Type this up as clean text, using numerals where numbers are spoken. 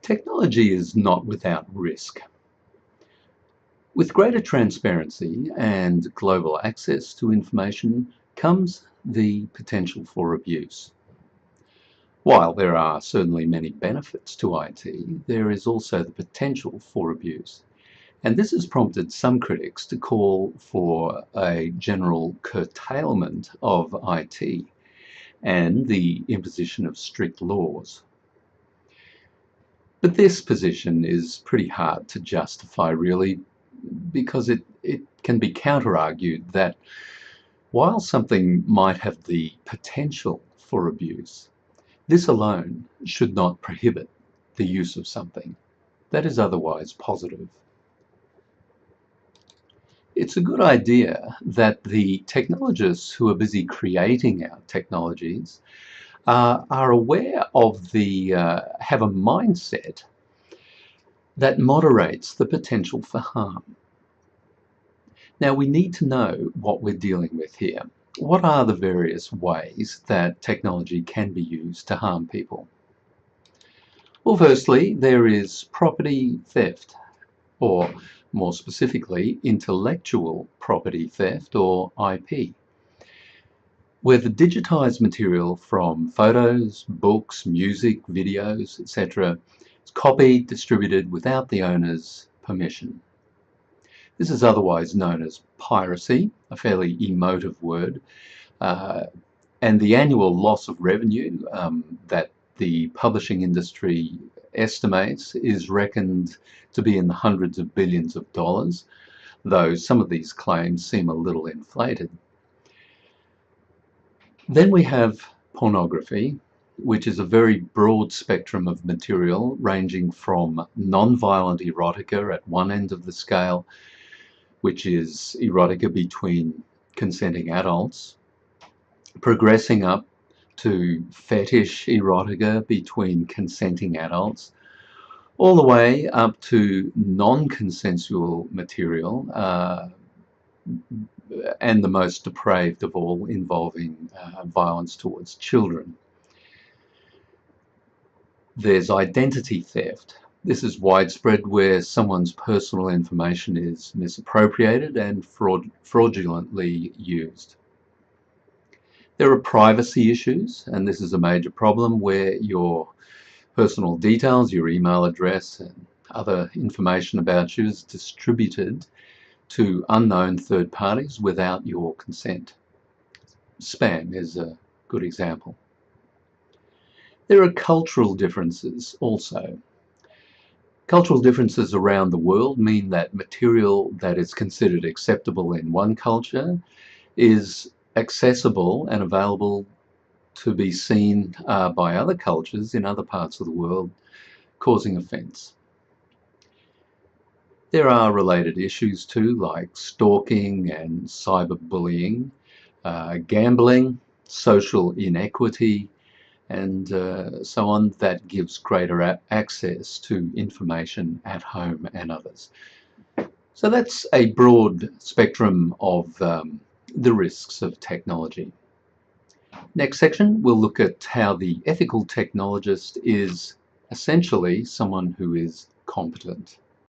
Technology is not without risk. With greater transparency and global access to information comes the potential for abuse. While there are certainly many benefits to IT, there is also the potential for abuse. And this has prompted some critics to call for a general curtailment of IT and the imposition of strict laws. But this position is pretty hard to justify, really, because it can be counter-argued that while something might have the potential for abuse, this alone should not prohibit the use of something that is otherwise positive. It's a good idea that the technologists who are busy creating our technologies are aware of have a mindset that moderates the potential for harm. Now, we need to know what we're dealing with here. What are the various ways that technology can be used to harm people? Well, firstly, there is property theft, or more specifically, intellectual property theft, or IP, where the digitized material from photos, books, music, videos, etc. is copied, distributed without the owner's permission. This is otherwise known as piracy, a fairly emotive word, and the annual loss of revenue that the publishing industry estimates is reckoned to be in the hundreds of billions of dollars, though some of these claims seem a little inflated. Then we have pornography, which is a very broad spectrum of material ranging from non-violent erotica at one end of the scale, which is erotica between consenting adults, progressing up to fetish erotica between consenting adults, all the way up to non-consensual material, and the most depraved of all, involving violence towards children. There's identity theft. This is widespread, where someone's personal information is misappropriated and fraudulently used. There are privacy issues, and this is a major problem, where your personal details, your email address and other information about you is distributed to unknown third parties without your consent. Spam is a good example. There are cultural differences also. Cultural differences around the world mean that material that is considered acceptable in one culture is accessible and available to be seen by other cultures in other parts of the world, causing offence. There are related issues too, like stalking and cyberbullying, gambling, social inequity, and so on, that gives greater access to information at home and others. So that's a broad spectrum of the risks of technology. Next section, we'll look at how the ethical technologist is essentially someone who is competent.